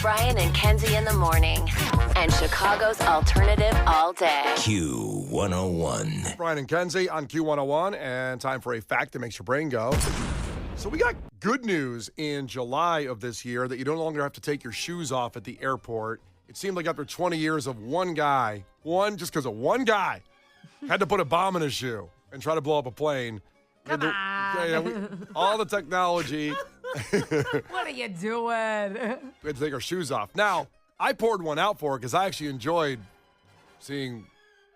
Brian and Kenzie in the morning. And Chicago's alternative all day. Q101. Brian and Kenzie on Q101, and time for a fact that makes your brain go. So we got good news in July of this year that you no longer have to take your shoes off at the airport. It seemed like after 20 years of just because of one guy, had to put a bomb in his shoe and try to blow up a plane. Come on. All the technology. What are you doing? We had to take our shoes off. Now, I poured one out for her because I actually enjoyed seeing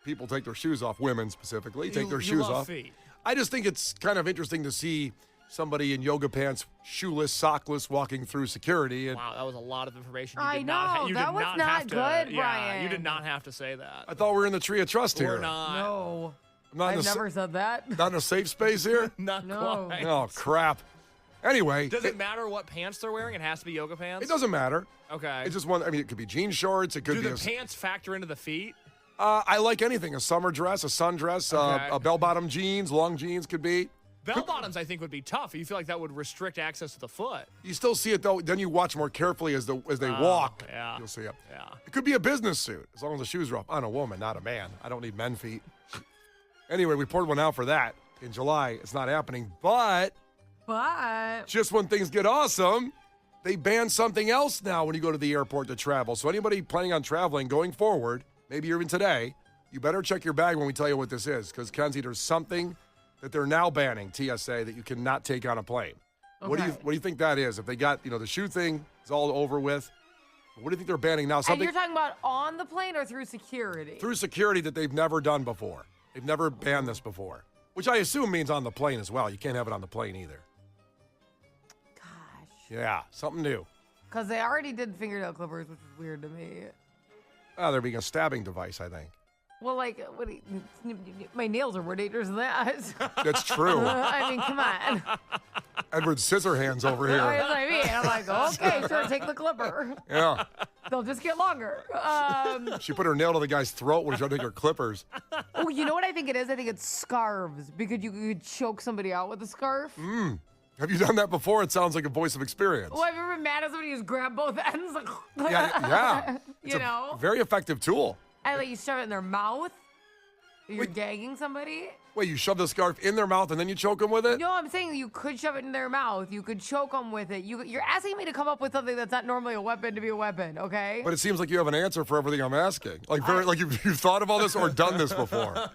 people take their shoes off, women specifically, take their shoes off. Feet. I just think it's kind of interesting to see somebody in yoga pants, shoeless, sockless, walking through security. And Wow, that was a lot of information. I know, that was not good, Brian. You did not have to say that. I thought we were in the tree of trust here. We're not. No. I'm not in I've a, never said that. not in a safe space here? Not No. quite. Oh, crap. Anyway. Does it matter what pants they're wearing? It has to be yoga pants? It doesn't matter. Okay. It's just one. I mean, it could be jean shorts. It could Do be the pants factor into the feet? I like anything. A summer dress, a sundress, Okay. a bell-bottom jeans, long jeans could be. Bell bottoms, I think, would be tough. You feel like that would restrict access to the foot. You still see it, though. Then you watch more carefully as they walk. yeah. You'll see it. Yeah. It could be a business suit, as long as the shoes are off. On a woman, not a man. I don't need men feet. Anyway, we poured one out for that in July. It's not happening. But just when things get awesome, they ban something else now when you go to the airport to travel. So anybody planning on traveling going forward, maybe even today, you better check your bag when we tell you what this is. Because, Kenzie, there's something that they're now banning, TSA, that you cannot take on a plane. Okay. What do you think that is? If they got, the shoe thing is all over with, what do you think they're banning now? And Something you're talking about on the plane or through security? through security that they've never done before. They've never banned this before, which I assume means on the plane as well. You can't have it on the plane either. Gosh. Yeah, something new. Because they already did fingernail clippers, which is weird to me. Oh, they're being a stabbing device, I think. Well, like, my nails are more dangerous than that. That's true. I mean, come on. Edward Scissorhands over That's here. what I mean. I'm like, okay, sure, take the clipper. Yeah. They'll just get longer. She put her nail to the guy's throat when she tried to take her clippers. Oh, you know what I think it is? I think it's scarves because you could choke somebody out with a scarf. Have you done that before? It sounds like a voice of experience. Well, have you ever been mad at somebody who's grabbed both ends? Yeah. It's You know? a very effective tool. And like you shove it in their mouth. You're gagging somebody. Wait, you shove the scarf in their mouth and then you choke them with it? No, I'm saying you could shove it in their mouth. You could choke them with it. You're asking me to come up with something that's not normally a weapon to be a weapon, okay? But it seems like you have an answer for everything I'm asking. Like you've thought of all this or done this before.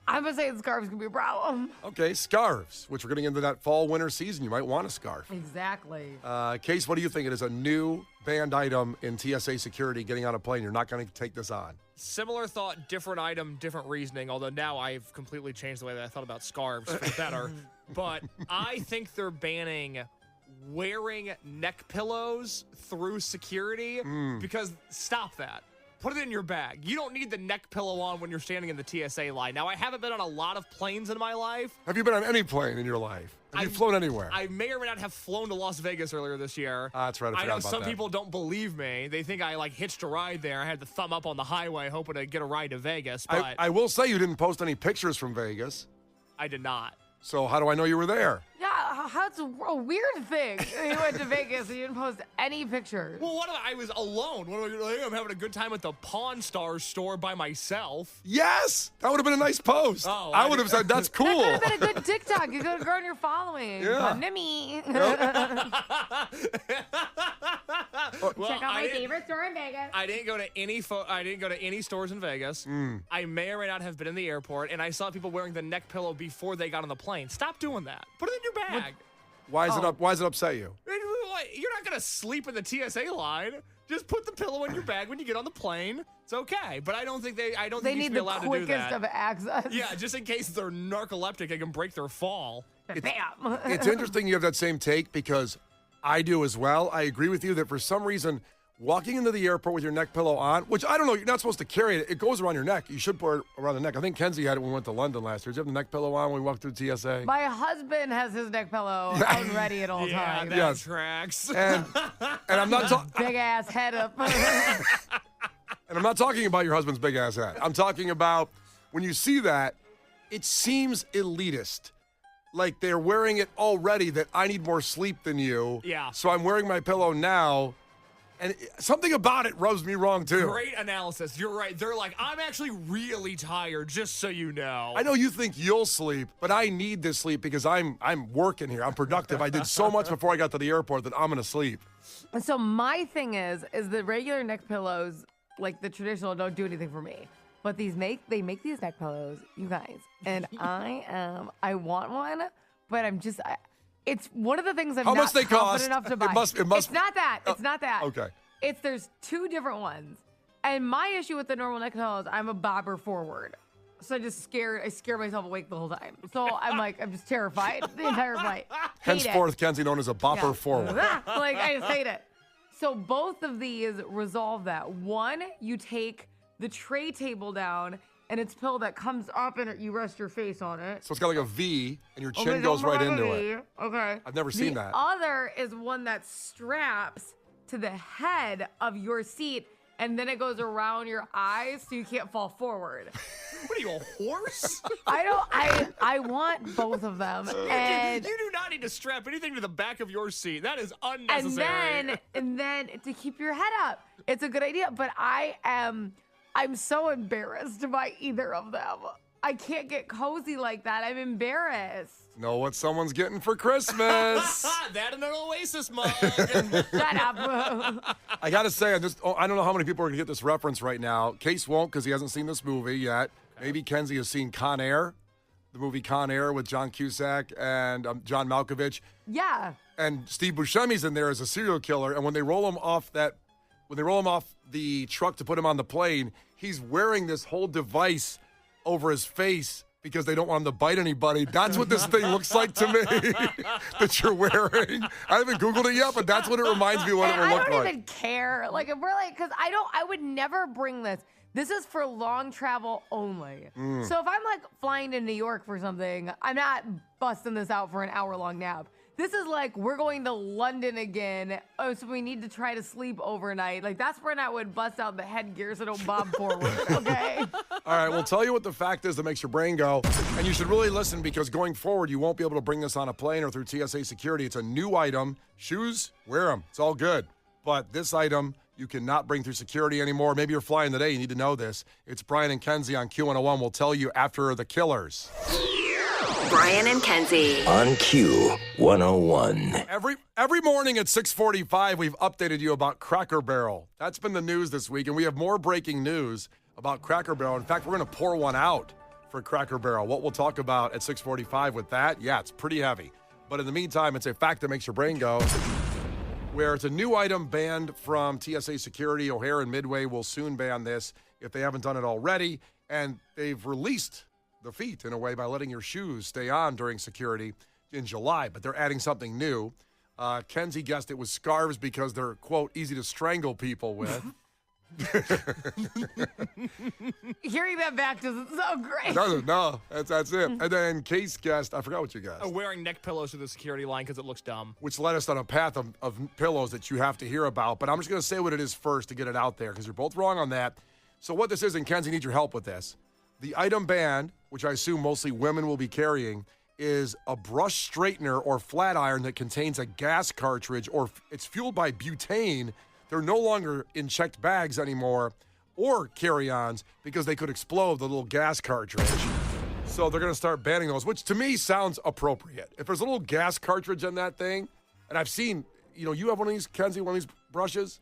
I'm gonna say scarves can be a problem. Okay, scarves, which we're getting into that fall-winter season. You might want a scarf. Exactly. Case, what do you think? It is a new banned item in TSA security getting on a plane. You're not going to take this on. Similar thought, different item, different reasoning, although now I've completely changed the way that I thought about scarves for better. But I think they're banning wearing neck pillows through security because stop that. Put it in your bag. You don't need the neck pillow on when you're standing in the TSA line. Now, I haven't been on a lot of planes in my life. Have you been on any plane in your life? Have you flown anywhere? I may or may not have flown to Las Vegas earlier this year. That's right. I I forgot know about some that. people don't believe me. They think I hitched a ride there. I had the thumb up on the highway hoping to get a ride to Vegas, but I will say you didn't post any pictures from Vegas. I did not. So how do I know you were there? Yeah, that's a weird thing. You went to Vegas and you didn't post any pictures. Well, what if I was alone? What am I, I'm having a good time at the Pawn Stars store by myself. Yes, that would have been a nice post. Oh, I would have said that's cool. That could have been a good TikTok. You could have grown your following. Yeah. Come to me. Well, Check out my favorite store in Vegas. I didn't go to any stores in Vegas. I may or may not have been in the airport, and I saw people wearing the neck pillow before they got on the plane. Stop doing that. Put it in your bag. Why does it upset you? You're not gonna sleep in the TSA line. Just put the pillow in your bag when you get on the plane. It's okay. But I don't think They you should need be the allowed to do quickest that. of access. Yeah, just in case they're narcoleptic, they can break their fall. Bam. It's interesting you have that same take because I do as well. I agree with you that for some reason, walking into the airport with your neck pillow on, which I don't know, you're not supposed to carry it. It goes around your neck. You should put it around the neck. I think Kenzie had it when we went to London last year. Did you have the neck pillow on when we walked through TSA? My husband has his neck pillow out and ready at all Yeah, times. that Yes. tracks. And I'm not talking. Big ass head up. And I'm not talking about your husband's big ass hat. I'm talking about when you see that, it seems elitist. Like they're wearing it already that I need more sleep than you. Yeah. So I'm wearing my pillow now And something about it rubs me wrong, too. Great analysis. You're right. They're like, I'm actually really tired, just so you know. I know you think you'll sleep, but I need this sleep because I'm working here. I'm productive. I did so much before I got to the airport that I'm going to sleep. And so my thing is the regular neck pillows, like the traditional, don't do anything for me. But they make these neck pillows, you guys. And I want one, but it's one of the things I'm How not much they confident cost? enough to buy. It must. It's not that. It's not that. Okay. There's two different ones. And my issue with the normal neck pillows, I'm a bobber forward. So I scare myself awake the whole time. So I'm just terrified the entire flight. Henceforth, Kenzie known as a bopper forward. I just hate it. So both of these resolve that. One, you take the tray table down, and it's a pillow that comes up and you rest your face on it. So it's got like a V, and your chin goes right into it. Okay. I've never seen that. The other is one that straps to the head of your seat, and then it goes around your eyes so you can't fall forward. What are you, a horse? I want both of them. And you do not need to strap anything to the back of your seat. That is unnecessary. And then to keep your head up. It's a good idea, but I'm so embarrassed by either of them. I can't get cozy like that. I'm embarrassed. Know what someone's getting for Christmas. That and an Oasis mug. Shut up. I got to say, I don't know how many people are going to get this reference right now. Case won't because he hasn't seen this movie yet. Maybe Kenzie has seen Con Air, the movie Con Air with John Cusack and John Malkovich. Yeah. And Steve Buscemi's in there as a serial killer. And when they roll him off the truck to put him on the plane, he's wearing this whole device over his face because they don't want him to bite anybody. That's what this thing looks like to me that you're wearing. I haven't Googled it yet, but that's what it reminds me what it will look like. I don't even care. Like, if we're like, because I would never bring this. This is for long travel only. So if I'm like flying to New York for something, I'm not busting this out for an hour-long nap. This is like, we're going to London again. Oh, so we need to try to sleep overnight. Like, that's when I would bust out the headgear so don't bob forward, okay? All right, we'll tell you what the fact is that makes your brain go. And you should really listen because going forward, you won't be able to bring this on a plane or through TSA security. It's a new item. Shoes, wear them. It's all good. But this item, you cannot bring through security anymore. Maybe you're flying today. You need to know this. It's Brian and Kenzie on Q101. We'll tell you after the Killers. Brian and Kenzie. On Q101. Every morning at 6:45, we've updated you about Cracker Barrel. That's been the news this week, and we have more breaking news about Cracker Barrel. In fact, we're going to pour one out for Cracker Barrel. What we'll talk about at 6:45 with that, yeah, it's pretty heavy. But in the meantime, it's a fact that makes your brain go, where it's a new item banned from TSA security. O'Hare and Midway will soon ban this if they haven't done it already, and they've released the feet in a way by letting your shoes stay on during security in July, but they're adding something new. Kenzie guessed it was scarves because they're, quote, easy to strangle people with. Hearing that back doesn't sound great. No, that's it. And then Case guessed, I forgot what you guessed. Wearing neck pillows through the security line because it looks dumb. Which led us on a path of pillows that you have to hear about. But I'm just going to say what it is first to get it out there because you're both wrong on that. So what this is, and Kenzie needs your help with this. The item banned, which I assume mostly women will be carrying, is a brush straightener or flat iron that contains a gas cartridge or it's fueled by butane. They're no longer in checked bags anymore or carry-ons because they could explode the little gas cartridge. So they're going to start banning those, which to me sounds appropriate. If there's a little gas cartridge in that thing, and I've seen, you have one of these, Kenzie, one of these brushes?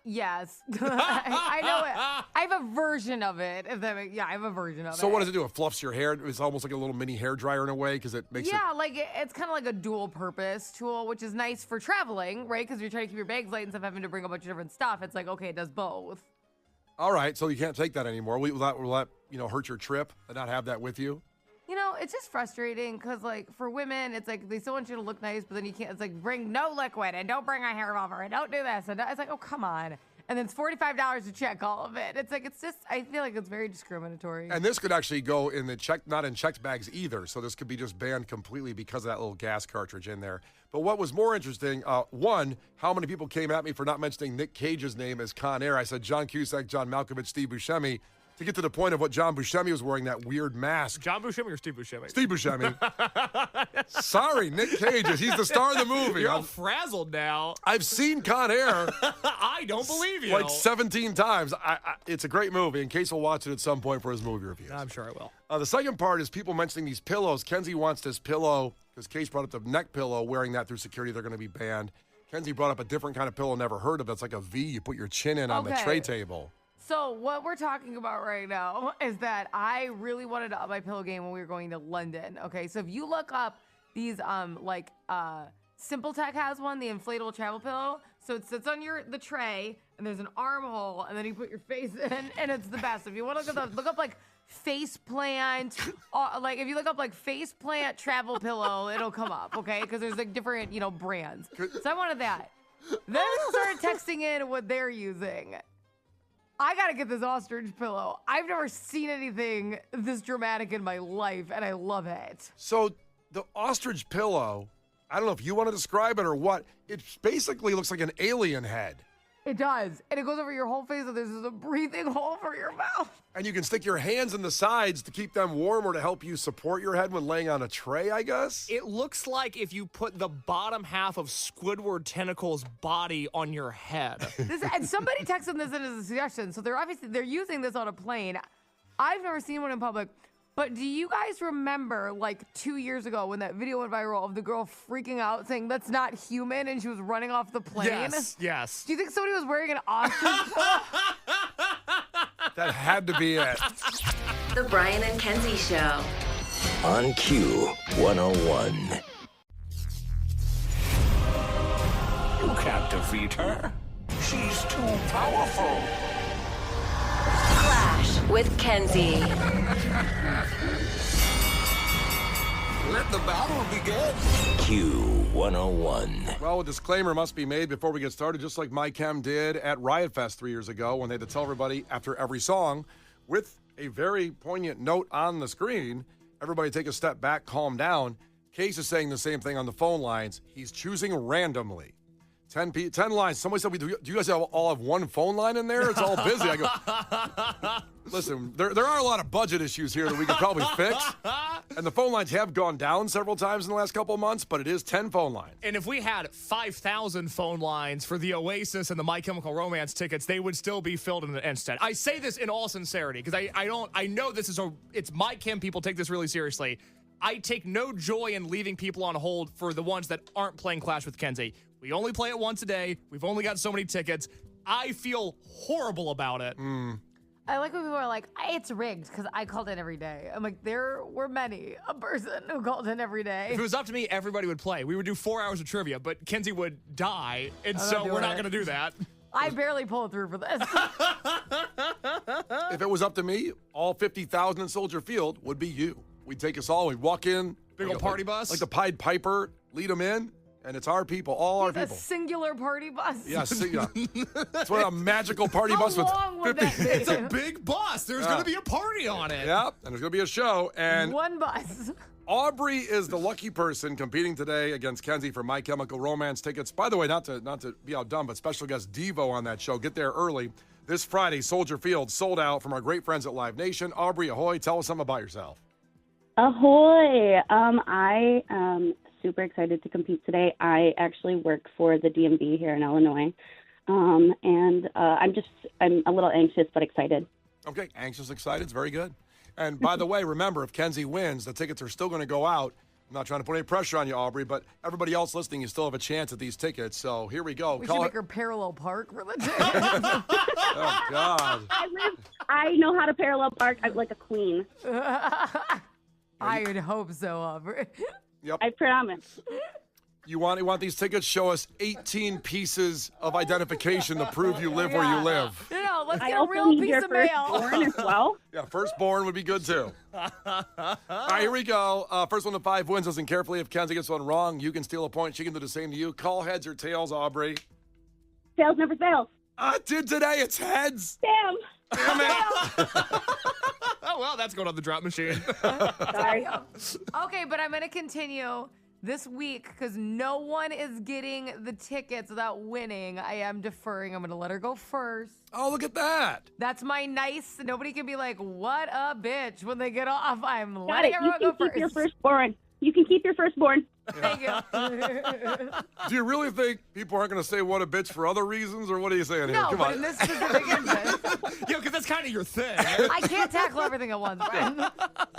Yes. I know it. I have a version of it. I have a version of it. So what does it do? It fluffs your hair? It's almost like a little mini hair dryer in a way because it makes it's kind of like a dual purpose tool, which is nice for traveling, right? Because you're trying to keep your bags light instead of having to bring a bunch of different stuff. It's like, okay, it does both. All right, so you can't take that anymore. Will that hurt your trip and not have that with you? It's just frustrating because, like, for women, it's like they still want you to look nice, but then you can't. It's like, bring no liquid and don't bring a hair remover and don't do this. And it's like, oh, come on. And then it's $45 to check all of it. It's like, it's just, I feel like it's very discriminatory. And this could actually go in not in checked bags either. So this could be just banned completely because of that little gas cartridge in there. But what was more interesting, one, how many people came at me for not mentioning Nick Cage's name as Con Air? I said John Cusack, John Malkovich, Steve Buscemi. to get to the point of what John Buscemi was wearing, that weird mask. John Buscemi or Steve Buscemi? Steve Buscemi. Sorry, Nick Cage. He's the star of the movie. You're all frazzled now. I've seen Con Air. I don't believe you. Like 17 times. It's a great movie. In case we'll watch it at some point for his movie reviews. I'm sure I will. The second part is people mentioning these pillows. Kenzie wants this pillow because Case brought up the neck pillow. Wearing that through security, they're going to be banned. Kenzie brought up a different kind of pillow never heard of. It's like a V. You put your chin in on the tray table. So what we're talking about right now is that I really wanted to up my pillow game when we were going to London. Okay, so if you look up these Simple Tech has one, the inflatable travel pillow. So it sits on the tray, and there's an armhole, and then you put your face in, and it's the best. If you want to look up look up like face plant, like if you look up like face plant travel pillow, it'll come up, okay? Because there's like different brands. So I wanted that. Then I started texting in what they're using. I gotta get this ostrich pillow. I've never seen anything this dramatic in my life, and I love it. So the ostrich pillow, I don't know if you want to describe it or what. It basically looks like an alien head. It does. And it goes over your whole face, and there's a breathing hole for your mouth. And you can stick your hands in the sides to keep them warm or to help you support your head when laying on a tray, I guess. It looks like if you put the bottom half of Squidward Tentacle's body on your head. And somebody texted this in as a suggestion. So they're using this on a plane. I've never seen one in public. But do you guys remember, like 2 years ago, when that video went viral of the girl freaking out saying that's not human and she was running off the plane? Yes. Do you think somebody was wearing an ostrich pillow? That had to be it. The Brian and Kenzie Show. On Q 101. You can't defeat her. She's too powerful. Klash with Kenzie. Let the battle begin. Q 101. Well, a disclaimer must be made before we get started, just like My Chem did at Riot Fest 3 years ago when they had to tell everybody after every song with a very poignant note on the screen, everybody take a step back, calm down. Case is saying the same thing on the phone lines. He's choosing randomly. 10 lines. Somebody said, do you guys all have one phone line in there? It's all busy. I go, listen, there are a lot of budget issues here that we could probably fix. And the phone lines have gone down several times in the last couple of months, but it is 10 phone lines. And if we had 5,000 phone lines for the Oasis and the My Chemical Romance tickets, they would still be filled in the instant. I say this in all sincerity because I know it's My Chem. People take this really seriously. I take no joy in leaving people on hold for the ones that aren't playing Clash with Kenzie. We only play it once a day. We've only got so many tickets. I feel horrible about it. I like when people are like, it's rigged because I called in every day. I'm like, there were many a person who called in every day. If it was up to me, everybody would play. We would do 4 hours of trivia, but Kenzie would die, and so we're not going to do that. I barely pulled through for this. If it was up to me, all 50,000 in Soldier Field would be you. We'd take us all. We'd walk in. Big old party bus? Like the Pied Piper, lead them in. And it's our people, all our people. A singular party bus. Yeah, it's what a magical party bus with. How long would that be? It's a big bus. There's going to be a party on it. Yeah, and there's going to be a show. And one bus. Aubrey is the lucky person competing today against Kenzie for My Chemical Romance tickets. By the way, not to be outdone, but special guest Devo on that show. Get there early. This Friday, Soldier Field sold out from our great friends at Live Nation. Aubrey, ahoy! Tell us something about yourself. Ahoy! I am super excited to compete today. I actually work for the DMV here in Illinois, and I'm a little anxious but excited. Okay, anxious, excited. It's very good. And by the way, remember, if Kenzie wins, the tickets are still going to go out. I'm not trying to put any pressure on you, Aubrey, but everybody else listening, you still have a chance at these tickets. So here we go. We should make her parallel park for the tickets. Oh, God. I know how to parallel park. I'm like a queen. I would hope so, Aubrey. Yep. I promise. You want these tickets? Show us 18 pieces of identification to prove you live where you live. No, let's I get a also real need piece your of mail. firstborn as well. Yeah, firstborn would be good too. All right, here we go. First one to 5 wins. Listen carefully. If Kenzie gets one wrong, you can steal a point. She can do the same to you. Call heads or tails, Aubrey. Tails never fails. I did today. It's heads. Damn it. Oh, well, that's going on the drop machine. Sorry. Okay, but I'm going to continue this week, because no one is getting the tickets without winning, I am deferring. I'm going to let her go first. Oh, look at that. That's my nice. Nobody can be like, what a bitch when they get off. I'm Got letting it. everyone You go can keep your first. firstborn. You can keep your firstborn. Thank you. Do you really think people aren't going to say what a bitch for other reasons, or what are you saying here? No, Come but on. in this specific instance, Yeah, because that's kind of your thing. I can't tackle everything at once, Brian.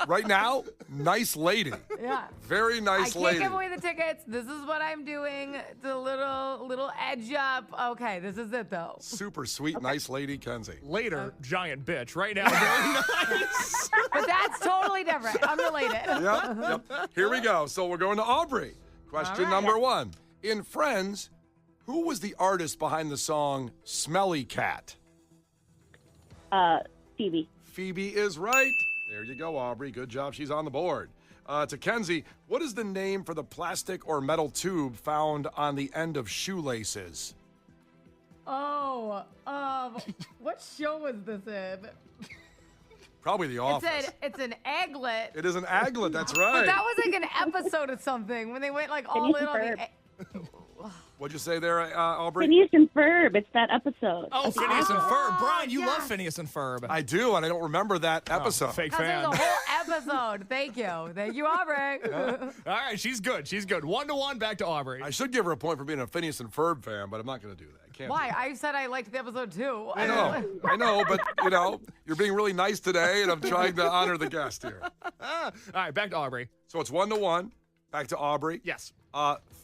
Right now, nice lady. Yeah. Very I nice can't lady. give away the tickets. This is what I'm doing. It's a little edge up. Okay, this is it though. Super sweet, nice lady, Kenzie. Later, giant bitch. Right now, very nice. But that's totally different. Unrelated. Yep. Here we go. So we're going to Aubrey. Question All right. number 1. In Friends, who was the artist behind the song Smelly Cat? Phoebe. Phoebe is right. There you go, Aubrey. Good job. She's on the board. To Kenzie, what is the name for the plastic or metal tube found on the end of shoelaces? Oh, what show was this in? Probably The Office. It's an aglet. It is an aglet. That's But right. that was like an episode of something when they went like all in on the. What'd you say there, Aubrey? Phineas and Ferb. It's that episode. Oh, Phineas and Ferb. Brian, you love yes. Phineas and Ferb. I do, and I don't remember that episode. Fake Because fan. there's a whole episode. Thank you, Aubrey. All right, she's good. She's good. 1-1, back to Aubrey. I should give her a point for being a Phineas and Ferb fan, but I'm not going to do that. I can't. Why? I said I liked the episode too. I know, but you're being really nice today, and I'm trying to honor the guest here. All right, back to Aubrey. So it's 1-1. Back to Aubrey. Yes.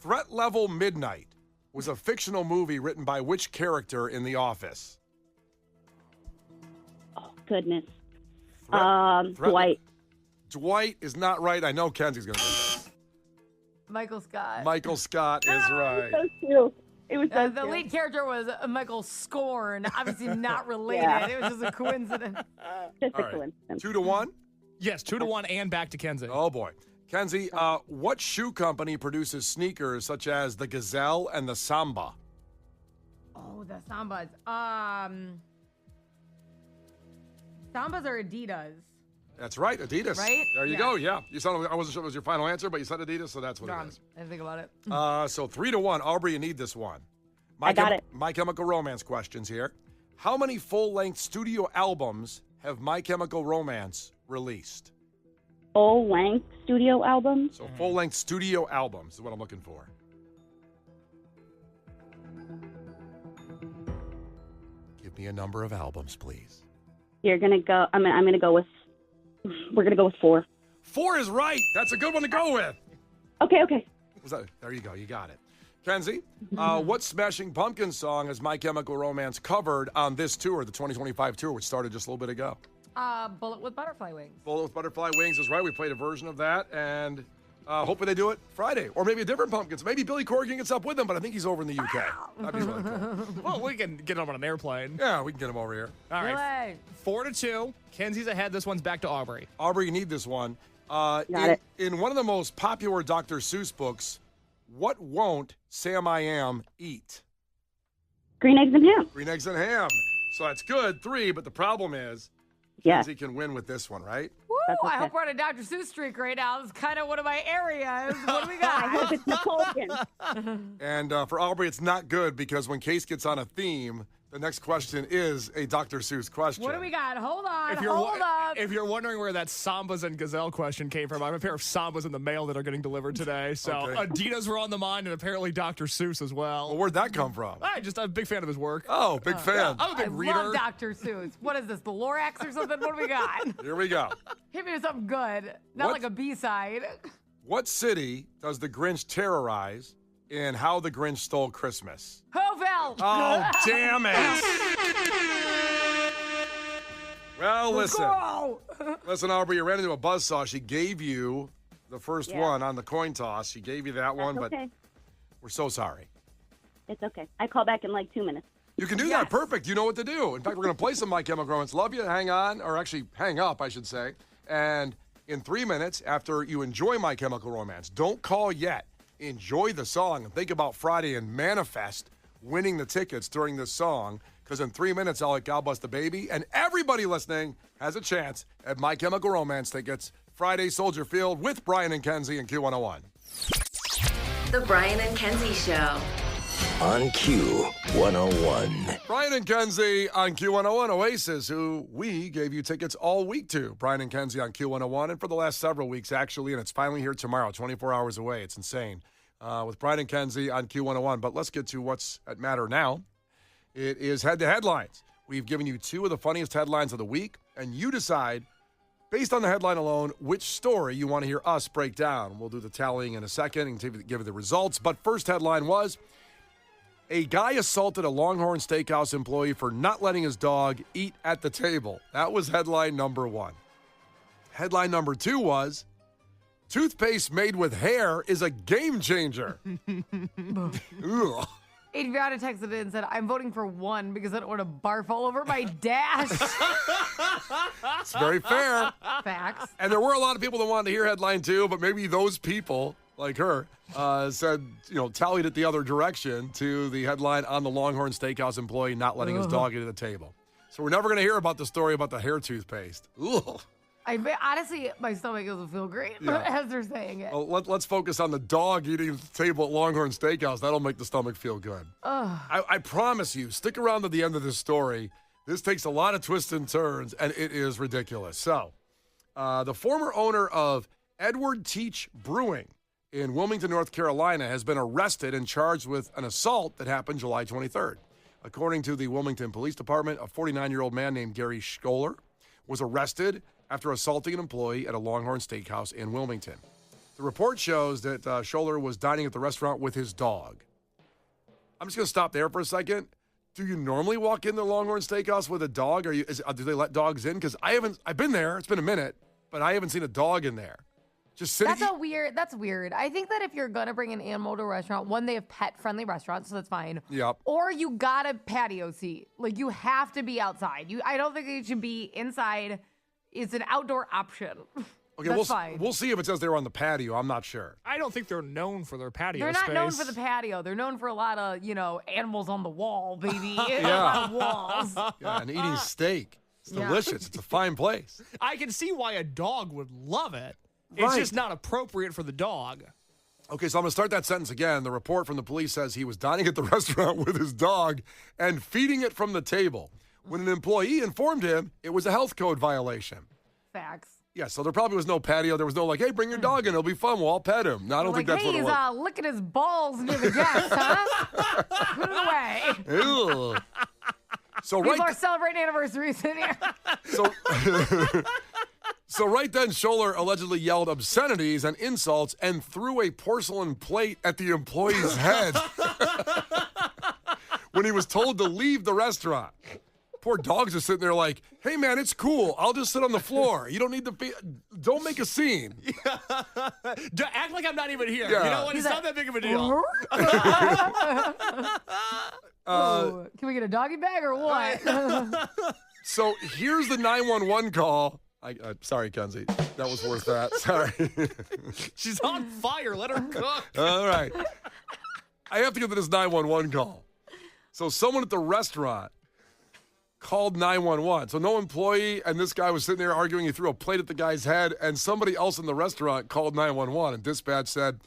Threat Level Midnight was a fictional movie written by which character in The Office? Oh, goodness. Threat- Dwight. Dwight is not right. I know Kenzie's going to get this. Michael Scott. Michael Scott is right. So cute. It was so The cute. lead character was Michael Scorn. Obviously not related. Yeah. It was just a coincidence. Just All a right. coincidence. 2-1. Yes, 2-1, and back to Kenzie. Oh, boy. Kenzie, what shoe company produces sneakers such as the Gazelle and the Samba? Oh, the Sambas. Sambas are Adidas. That's right, Adidas. Right? There you Yeah. go. Yeah. You sounded, I wasn't sure it was your final answer, but you said Adidas, so that's what it is. I didn't think about it. So 3-1. Aubrey, you need this one. I got it. My Chemical Romance questions here. How many full-length studio albums have My Chemical Romance released? Full-length studio album. So full-length studio albums is what I'm looking for. Give me a number of albums, please. You're gonna go. I'm gonna go with. We're gonna go with 4. 4 is right. That's a good one to go with. Okay. There you go. You got it. Kenzie, what Smashing Pumpkins song has My Chemical Romance covered on this tour, the 2025 tour, which started just a little bit ago? Bullet with Butterfly Wings. Bullet with Butterfly Wings is right. We played a version of that, and hopefully they do it Friday, or maybe a different Pumpkins. Maybe Billy Corgan gets up with them, but I think he's over in the UK. That'd be really cool. Well, we can get him on an airplane. Yeah, we can get him over here. All right, Really? 4-2. Kenzie's ahead. This one's back to Aubrey. Aubrey, you need this one. Got it. In one of the most popular Dr. Seuss books, what won't Sam I Am eat? Green eggs and ham. Green eggs and ham. So that's good, 3, but the problem is Yes. Kenzie can win with this one, right? Woo! That's I okay. hope we're on a Dr. Seuss streak right now. It's kind of one of my areas. What do we I got? hope it's Napoleon. And for Aubrey, it's not good because when Case gets on a theme, the next question is a Dr. Seuss question. What do we got? Hold on. If you're wondering where that Sambas and Gazelle question came from, I have a pair of Sambas in the mail that are getting delivered today. So Okay. Adidas were on the mind, and apparently Dr. Seuss as well. Well, where'd that come from? I'm a big fan of his work. Oh, big fan. I'm a big I reader. love Dr. Seuss. What is this, the Lorax or something? What do we got? Here we go. Hit me with something good. Not What? like a B-side. What city does the Grinch terrorize in How the Grinch Stole Christmas? Hovell. Oh, damn it. Well, listen. Go. Listen, Aubrey, you ran into a buzzsaw. She gave you the first Yeah. one on the coin toss. She gave you that one, That's but okay. we're so sorry. It's okay. I call back in like 2 minutes. You can do Yes. that. Perfect. You know what to do. In fact, we're going to play some My Chemical Romance. Love you. Hang on, or actually hang up, I should say. And in 3 minutes, after you enjoy My Chemical Romance, don't call yet. Enjoy the song and think about Friday and manifest winning the tickets during this song. Because in 3 minutes, I'll let God Bless the Baby. And everybody listening has a chance at My Chemical Romance tickets. Friday, Soldier Field with Brian and Kenzie and Q101. The Brian and Kenzie Show. On Q101. Brian and Kenzie on Q101. Oasis, who we gave you tickets all week to. Brian and Kenzie on Q101, and for the last several weeks, actually, and it's finally here tomorrow, 24 hours away. It's insane. With Brian and Kenzie on Q101. But let's get to what's at matter now. It is head-to-head lines. We've given you two of the funniest headlines of the week, and you decide, based on the headline alone, which story you want to hear us break down. We'll do the tallying in a second and give you the results. But first headline was, a guy assaulted a Longhorn Steakhouse employee for not letting his dog eat at the table. That was headline number one. Headline number two was, toothpaste made with hair is a game changer. Ugh. Adriana texted in and said, I'm voting for one because I don't want to barf all over my dash. It's very fair. Facts. And there were a lot of people that wanted to hear headline two, but maybe those people, like her, said, tallied it the other direction to the headline on the Longhorn Steakhouse employee not letting his dog eat at the table. So we're never going to hear about the story about the hair toothpaste. Ugh. Honestly, my stomach doesn't feel great as they're saying it. Well, let's focus on the dog eating at the table at Longhorn Steakhouse. That'll make the stomach feel good. I promise you, stick around to the end of this story. This takes a lot of twists and turns, and it is ridiculous. So, the former owner of Edward Teach Brewing in Wilmington, North Carolina, has been arrested and charged with an assault that happened July 23rd. According to the Wilmington Police Department, a 49-year-old man named Gary Scholler was arrested after assaulting an employee at a Longhorn Steakhouse in Wilmington. The report shows that Scholler was dining at the restaurant with his dog. I'm just going to stop there for a second. Do you normally walk in the Longhorn Steakhouse with a dog? Do they let dogs in? Because I've been there. It's been a minute, but I haven't seen a dog in there. Just sitting. That's weird. I think that if you're going to bring an animal to a restaurant, one, they have pet-friendly restaurants, so that's fine. Yep. Or you got a patio seat. Like, you have to be outside. I don't think it should be inside. It's an outdoor option. Okay, that's fine. We'll see if it says they're on the patio. I'm not sure. I don't think they're known for their patio They're not space. known for the patio. They're known for a lot of, animals on the wall, baby. Yeah. A lot of walls. Yeah, and eating steak. It's delicious. It's a fine place. I can see why a dog would love it. Right. It's just not appropriate for the dog. Okay, so I'm going to start that sentence again. The report from the police says he was dining at the restaurant with his dog and feeding it from the table. When an employee informed him, it was a health code violation. Facts. Yeah, so there probably was no patio. There was no hey, bring your dog in. It'll be fun. We'll all pet him. No, I don't think that's what it was. He's licking his balls near the guest, huh? Put it away. Ew. So People are celebrating anniversaries in here. So right then, Scholler allegedly yelled obscenities and insults and threw a porcelain plate at the employee's head when he was told to leave the restaurant. Poor dogs are sitting there like, hey, man, it's cool. I'll just sit on the floor. You don't need to don't make a scene. Act like I'm not even here. Yeah. You know what? It's not that big of a deal. Can we get a doggy bag or what? So here's the 911 call. Sorry, Kenzie. That was worth that. Sorry. She's on fire. Let her cook. All right. I have to get to this 911 call. So someone at the restaurant called 911. So no employee, and this guy was sitting there arguing. He threw a plate at the guy's head, and somebody else in the restaurant called 911. And dispatch said,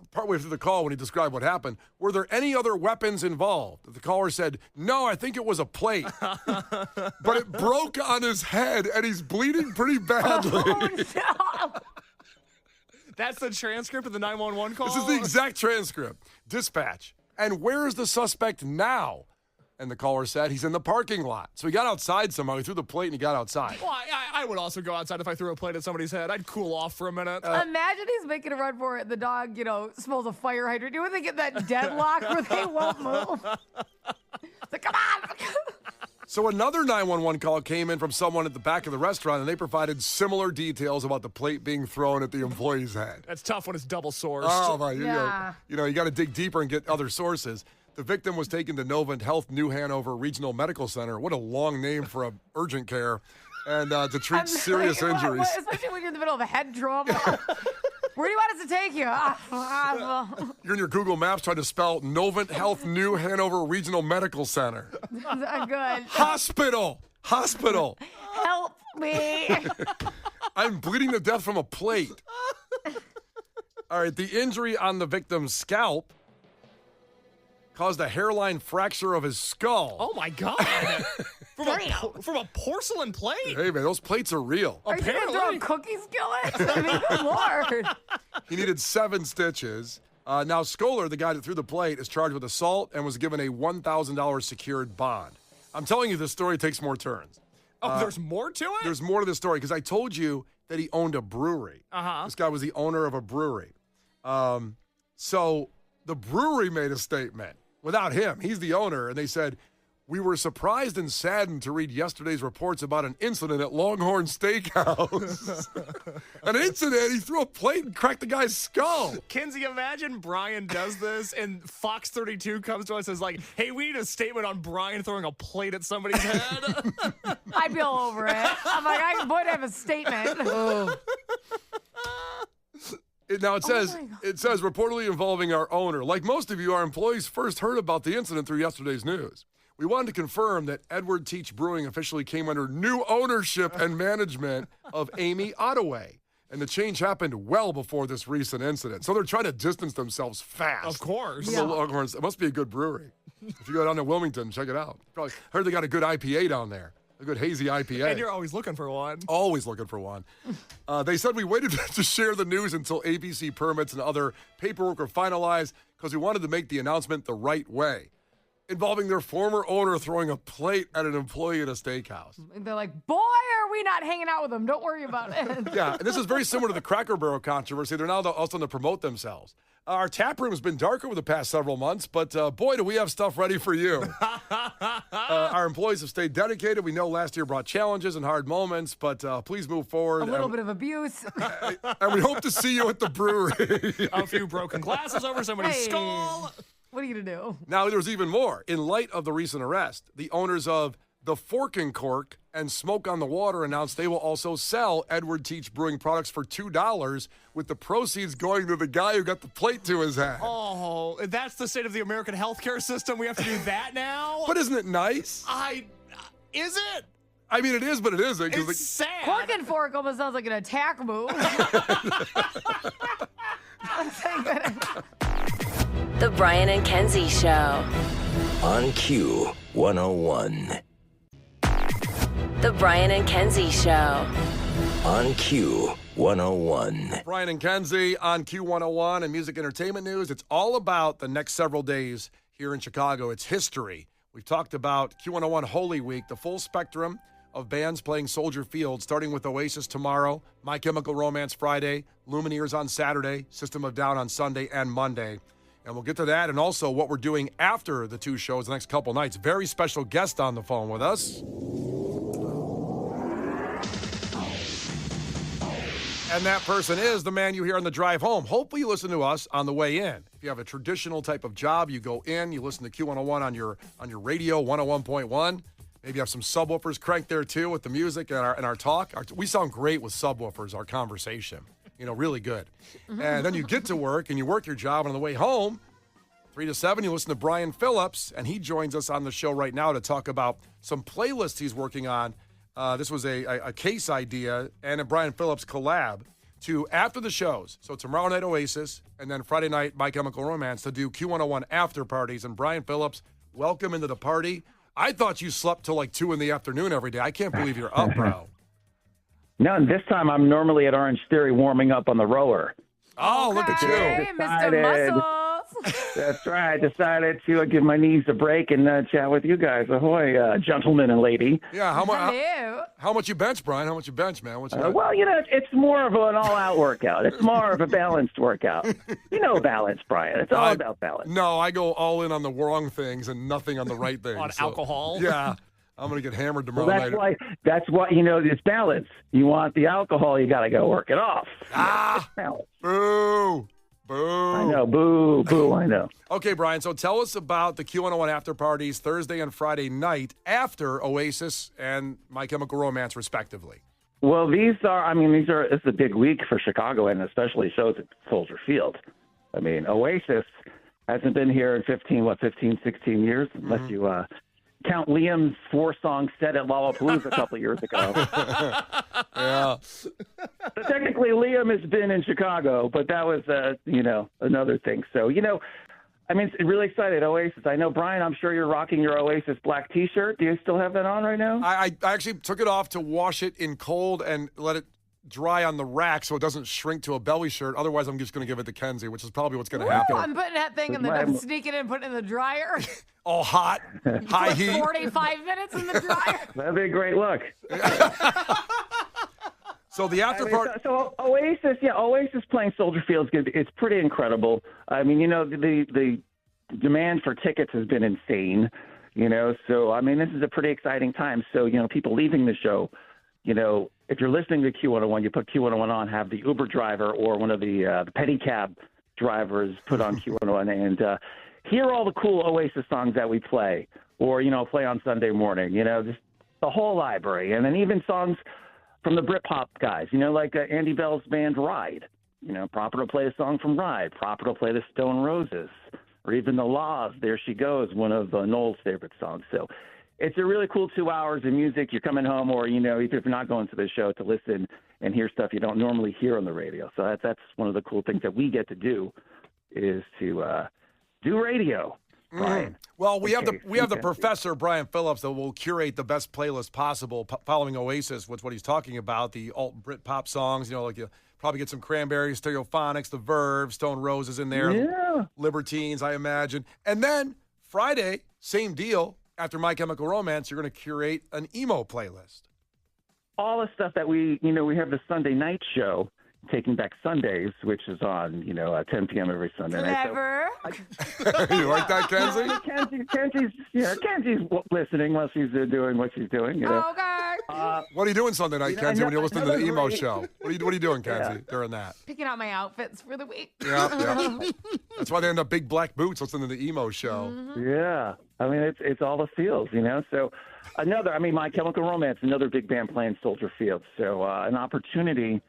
partway through the call when he described what happened, were there any other weapons involved? The caller said, no, I think it was a plate. But it broke on his head, and he's bleeding pretty badly. Oh, no. That's the transcript of the 911 call? This is the exact transcript. Dispatch. And where is the suspect now? And the caller said he's in the parking lot. So he got outside somehow. He threw the plate and he got outside. Well, I would also go outside if I threw a plate at somebody's head. I'd cool off for a minute. Imagine he's making a run for it. The dog, smells a fire hydrant. Do they get that deadlock where they won't move? It's like, come on. So another 911 call came in from someone at the back of the restaurant, and they provided similar details about the plate being thrown at the employee's head. That's tough when it's double sourced. Oh, my. Yeah. You got to dig deeper and get other sources. The victim was taken to Novant Health New Hanover Regional Medical Center. What a long name for a urgent care. And to treat serious injuries. Especially when you're in the middle of a head trauma. Where do you want us to take you? You're in your Google Maps trying to spell Novant Health New Hanover Regional Medical Center. Good. Hospital. Help me. I'm bleeding to death from a plate. All right, the injury on the victim's scalp caused a hairline fracture of his skull. Oh, my God. from a porcelain plate? Hey, man, those plates are real. Are you going to throw a cookie skillet? I mean, good Lord. He needed 7 stitches. Now, Scholar, the guy that threw the plate, is charged with assault and was given a $1,000 secured bond. I'm telling you, this story takes more turns. Oh, there's more to it? There's more to the story because I told you that he owned a brewery. Uh-huh. This guy was the owner of a brewery. So the brewery made a statement without him. He's the owner, and they said, "We were surprised and saddened to read yesterday's reports about an incident at Longhorn Steakhouse." An incident? He threw a plate and cracked the guy's skull. Kenzie, imagine Brian does this and Fox 32 comes to us and is like, "Hey, we need a statement on Brian throwing a plate at somebody's head." I'd be all over it. I'm like, I would have a statement. Now it says reportedly involving our owner. Like most of you, our employees first heard about the incident through yesterday's news. We wanted to confirm that Edward Teach Brewing officially came under new ownership and management of Amy Ottaway. And the change happened well before this recent incident. So they're trying to distance themselves fast. Of course. From the Longhorns. It must be a good brewery. If you go down to Wilmington, check it out. Probably heard they got a good IPA down there. A good hazy IPA. And you're always looking for one. Always looking for one. They said we waited to share the news until ABC permits and other paperwork were finalized because we wanted to make the announcement the right way, involving their former owner throwing a plate at an employee at a steakhouse. They're like, boy, are we not hanging out with them. Don't worry about it. Yeah, and this is very similar to the Cracker Barrel controversy. They're now also to promote themselves. Our tap room has been dark over the past several months, but boy, do we have stuff ready for you. Our employees have stayed dedicated. We know last year brought challenges and hard moments, but please move forward. A little bit of abuse. And we hope to see you at the brewery. A few broken glasses over somebody's skull. What are you going to do? Now, there's even more. In light of the recent arrest, the owners of The Fork and Cork and Smoke on the Water announced they will also sell Edward Teach Brewing products for $2, with the proceeds going to the guy who got the plate to his head. Oh, that's the state of the American healthcare system. We have to do that now? But isn't it nice? Is it? I mean, it is, but it isn't. It's sad. Cork and Fork almost sounds like an attack move. The Brian and Kenzie Show. On Q 101. The Brian and Kenzie Show. On Q 101. Brian and Kenzie on Q101 and music entertainment news. It's all about the next several days here in Chicago. It's history. We've talked about Q101 Holy Week, the full spectrum of bands playing Soldier Field, starting with Oasis tomorrow, My Chemical Romance Friday, Lumineers on Saturday, System of a Down on Sunday and Monday. And we'll get to that and also what we're doing after the two shows the next couple nights. Very special guest on the phone with us. And that person is the man you hear on the drive home. Hopefully you listen to us on the way in. If you have a traditional type of job, you go in, you listen to Q101 on your radio, 101.1. Maybe you have some subwoofers cranked there too with the music and our talk. We sound great with subwoofers, our conversation. Really good. And then you get to work and you work your job, and on the way home, 3 to 7, you listen to Brian Phillips, and he joins us on the show right now to talk about some playlists he's working on. This was a case idea and a Brian Phillips collab to after the shows. So tomorrow night, Oasis, and then Friday night, My Chemical Romance, to do Q101 after parties. And Brian Phillips, welcome into the party. I thought you slept till like 2 in the afternoon every day. I can't believe you're up, bro. No, and this time I'm normally at Orange Theory warming up on the rower. Oh, look at you. Hey, Mr. Muscles. That's right. Decided to give my knees a break and chat with you guys. Ahoy, gentleman and lady. Yeah, Hello. how much you bench, Brian? How much you bench, man? Well, it's more of an all-out workout. It's more of a balanced workout. Balance, Brian. It's all about balance. No, I go all in on the wrong things and nothing on the right things. On alcohol? Yeah. I'm going to get hammered tomorrow night. That's why, it's balance. You want the alcohol, you got to go work it off. Boo. Boo. I know. Boo. I know. Okay, Brian, so tell us about the Q101 after parties Thursday and Friday night after Oasis and My Chemical Romance, respectively. Well, it's a big week for Chicago, and especially shows at Soldier Field. Oasis hasn't been here in 16 years, unless you count Liam's 4-song set at Lollapalooza a couple of years ago. Yeah. So technically, Liam has been in Chicago, but that was, another thing. So, I mean, it's really excited. Oasis. I know, Brian, I'm sure you're rocking your Oasis black T-shirt. Do you still have that on right now? I actually took it off to wash it in cold and let it dry on the rack so it doesn't shrink to a belly shirt. Otherwise, I'm just going to give it to Kenzie, which is probably what's going to happen. I'm putting that thing I'm sneaking in, putting it in the dryer. All hot, high heat. 45 minutes in the dryer. That'd be a great look. So the after party. So Oasis playing Soldier Field it's pretty incredible. I mean, the demand for tickets has been insane. So I mean, this is a pretty exciting time. So people leaving the show, if you're listening to Q101, you put Q101 on, have the Uber driver or one of the pedicab drivers put on Q101 and hear all the cool Oasis songs that we play, or play on Sunday morning. Just the whole library, and then even songs from the Britpop guys, like Andy Bell's band Ride. Proper to play a song from Ride, proper to play the Stone Roses, or even the Laws, There She Goes, one of Noel's favorite songs. So it's a really cool 2 hours of music. You're coming home, or, even if you're not going to the show, to listen and hear stuff you don't normally hear on the radio. So that's one of the cool things that we get to do, is to do radio. Brian. Well, we have the professor, Brian Phillips, that will curate the best playlist possible following Oasis, with what he's talking about, the alt Brit pop songs. Like you probably get some Cranberries, Stereophonics, The Verve, Stone Roses in there, Libertines, I imagine. And then Friday, same deal. After My Chemical Romance, you're going to curate an emo playlist. All the stuff that we have the Sunday night show, Taking Back Sundays, which is on, at 10 p.m. every Sunday night. Clever. You like that, Kenzie? Kenzie's listening while she's doing what she's doing. Okay. What are you doing Sunday night, Kenzie, when you're listening to the emo show? What are you doing, Kenzie, during that? Picking out my outfits for the week. Yeah. That's why they end up big black boots listening to the emo show. Mm-hmm. Yeah. I mean, it's all the feels, So My Chemical Romance, another big band playing Soldier Field. So an opportunity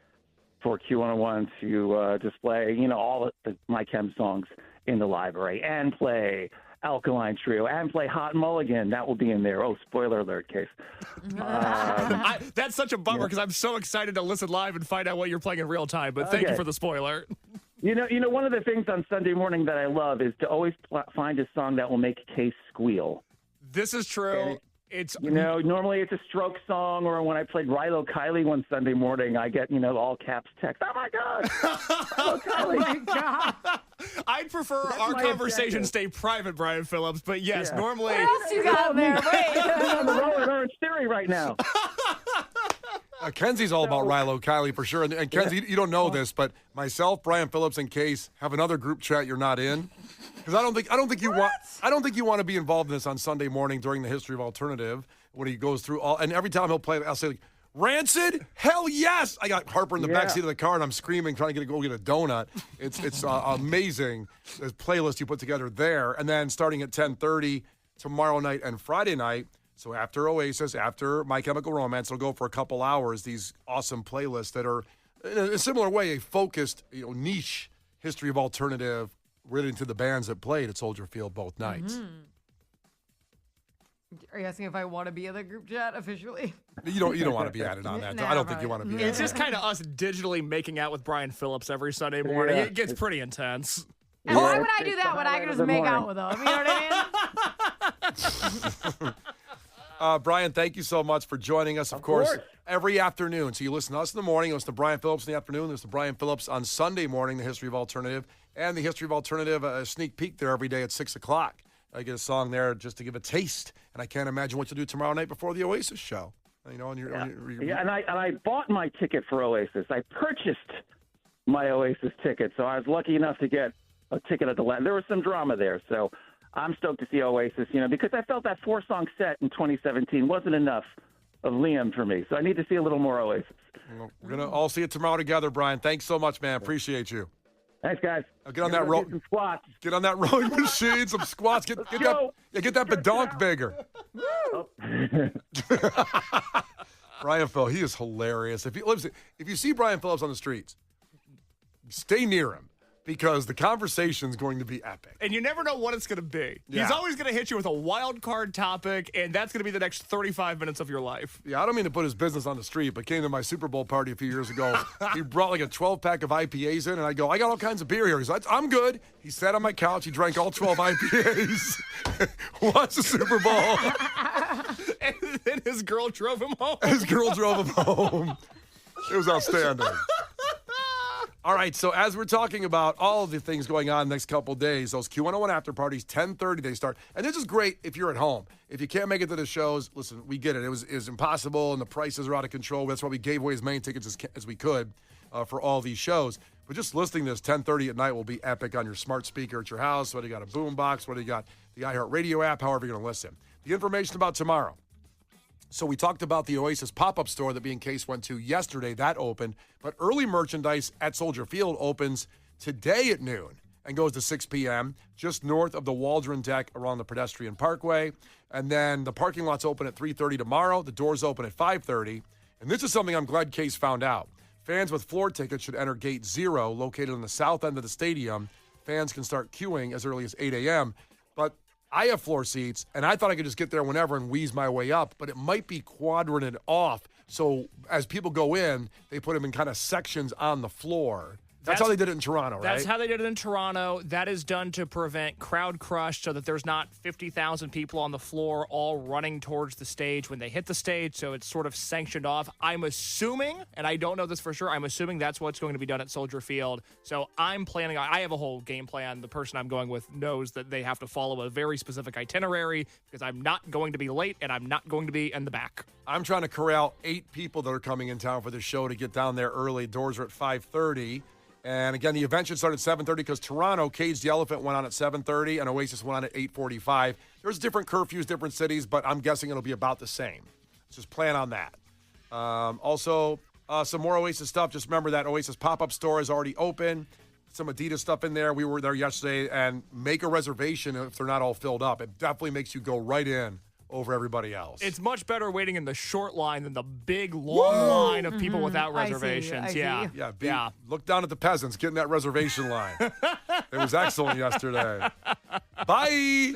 for Q101 to display, all the My Chem songs in the library, and play Alkaline Trio, and play Hot Mulligan. That will be in there. Oh, spoiler alert, Case. That's such a bummer, because I'm so excited to listen live and find out what you're playing in real time, but thank you for the spoiler. One of the things on Sunday morning that I love is to always find a song that will make Case squeal. This is true. It's normally it's a Stroke song, or when I played Rilo Kiley one Sunday morning, I get all caps text. Oh my God! Rilo Kiley. Oh my God! I'd prefer our conversation stay private, Brian Phillips. But yes, normally. What else you got there? Wait. I'm on the road at Orange Theory right now. Kenzie's all about Rilo Kiley for sure. And Kenzie, you don't know this, but myself, Brian Phillips, and Case have another group chat you're not in. Because I don't think you want to be involved in this on Sunday morning during the History of Alternative, when he goes through all, and every time he'll play, I'll say, like, Rancid? Hell yes! I got Harper in the backseat of the car, and I'm screaming, trying to go get a donut. It's amazing, the playlist you put together there. And then starting at 10:30 tomorrow night and Friday night, so after Oasis, after My Chemical Romance, it'll go for a couple hours, these awesome playlists that are, in a similar way, a focused, niche History of Alternative related to the bands that played at Soldier Field both nights. Mm-hmm. Are you asking if I want to be in the group chat officially? You don't want to be added on that. I don't think you want to be. It's just kind of us digitally making out with Brian Phillips every Sunday morning. It gets pretty intense. And why would I do that when I can just make out with him? You know what I mean? Brian, thank you so much for joining us. Of course, every afternoon. So you listen to us in the morning. You listen to Brian Phillips in the afternoon. There's the Brian Phillips on Sunday morning, the History of Alternative. And the History of Alternative, a sneak peek there every day at 6 o'clock. I get a song there just to give a taste. And I can't imagine what you'll do tomorrow night before the Oasis show. And I bought my ticket for Oasis. I purchased my Oasis ticket. So I was lucky enough to get a ticket at the land. There was some drama there. So I'm stoked to see Oasis, because I felt that 4-song set in 2017 wasn't enough of Liam for me. So I need to see a little more Oasis. Well, we're going to all see it tomorrow together, Brian. Thanks so much, man. Appreciate you. Thanks, guys. Get on that squats. Get on that rowing machine, some squats. Get that badonk bigger. Brian Phillips, he is hilarious. If you see Brian Phillips on the streets, stay near him. because the conversation's going to be epic. And you never know what it's going to be. Yeah. He's always going to hit you with a wild card topic, and that's going to be the next 35 minutes of your life. Yeah, I don't mean to put his business on the street, but came to my Super Bowl party a few years ago. He brought like a 12-pack of IPAs in, and I go, I got all kinds of beer here. He's like, I'm good. He sat on my couch. He drank all 12 IPAs. Watched the Super Bowl. And then his girl drove him home. His girl drove him home. It was outstanding. All right, so as we're talking about all of the things going on the next couple days, those Q101 after parties, 10:30 they start. And this is great if you're at home. If you can't make it to the shows, listen, we get it. It was impossible, and the prices are out of control. That's why we gave away as many tickets as we could for all these shows. But just listening to this 10:30 at night will be epic on your smart speaker at your house, whether you got a boom box, whether you got the iHeartRadio app, however you're going to listen. The information about tomorrow. So we talked about the Oasis pop-up store that Me and Case went to yesterday. That opened. But early merchandise at Soldier Field opens today at noon and goes to 6 p.m. just north of the Waldron deck around the pedestrian parkway. And then the parking lot's open at 3:30 tomorrow. The doors open at 5:30. And this is something I'm glad Case found out. Fans with floor tickets should enter Gate 0, located on the south end of the stadium. Fans can start queuing as early as 8 a.m. But I have floor seats, and I thought I could just get there whenever and wheeze my way up, but it might be quadranted off. So as people go in, they put them in kind of sections on the floor. That's how they did it in Toronto, right? That's how they did it in Toronto. That is done to prevent crowd crush so that there's not 50,000 people on the floor all running towards the stage when they hit the stage, so it's sort of sanctioned off. I'm assuming, and I don't know this for sure, I'm assuming that's what's going to be done at Soldier Field. So I'm planning on, I have a whole game plan. The person I'm going with knows that they have to follow a very specific itinerary because I'm not going to be late and I'm not going to be in the back. I'm trying to corral 8 people that are coming in town for the show to get down there early. Doors are at 5:30. And again, the event should start at 7:30 because Toronto, Cage the Elephant went on at 7:30 and Oasis went on at 8:45. There's different curfews, different cities, but I'm guessing it'll be about the same. Let's just plan on that. Also, some more Oasis stuff. Just remember that Oasis pop-up store is already open. Some Adidas stuff in there. We were there yesterday, and make a reservation if they're not all filled up. It definitely makes you go right in over everybody else. It's much better waiting in the short line than the big, long line of people without reservations. I see. Yeah. Look down at the peasants getting that reservation line. It was excellent yesterday. Bye.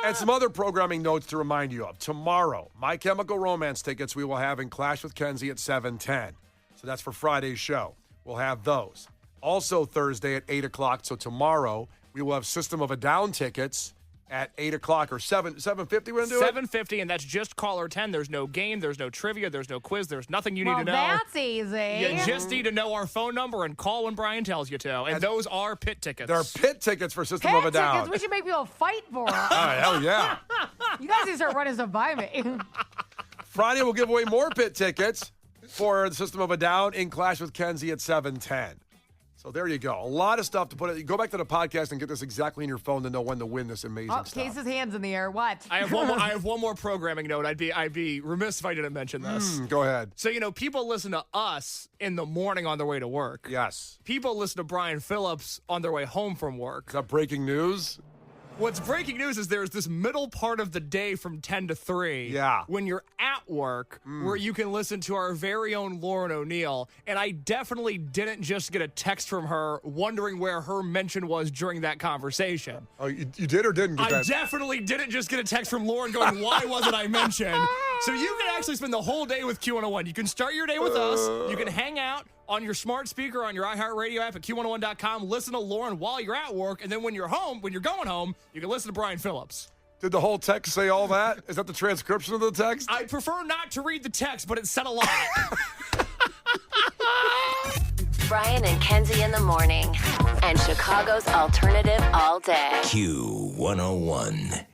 And some other programming notes to remind you of. Tomorrow, My Chemical Romance tickets we will have in Clash with Kenzie at 7:10. So that's for Friday's show. We'll have those. Also Thursday at 8 o'clock. So tomorrow, we will have System of a Down tickets at 8 o'clock or 7:50 we're going to do 7:50, and that's just caller 10. There's no game, there's no trivia, there's no quiz, there's nothing you need to know. That's easy. You just need to know our phone number and call when Brian tells you to. And those are pit tickets. There are pit tickets for System of a Down. Tickets, we should make people fight for them. All right, hell yeah. You guys need to start running some by me. Friday, we'll give away more pit tickets for the System of a Down in Clash with Kenzie at 7:10. So there you go. A lot of stuff to put it. Go back to the podcast and get this exactly in your phone to know when to win this amazing stuff. Case's hands in the air. What? I have one more programming note. I'd be remiss if I didn't mention this. Go ahead. So, people listen to us in the morning on their way to work. Yes. People listen to Brian Phillips on their way home from work. Is that breaking news? What's breaking news is there's this middle part of the day from 10 to 3 when you're at work where you can listen to our very own Lauren O'Neill. And I definitely didn't just get a text from her wondering where her mention was during that conversation. Oh, you did or didn't get that? I definitely didn't just get a text from Lauren going, why wasn't I mentioned? So you can actually spend the whole day with Q101. You can start your day with us. You can hang out on your smart speaker, on your iHeartRadio app at Q101.com. Listen to Lauren while you're at work. And then when you're going home, you can listen to Brian Phillips. Did the whole text say all that? Is that the transcription of the text? I prefer not to read the text, but it said a lot. Brian and Kenzie in the morning. And Chicago's alternative all day. Q101.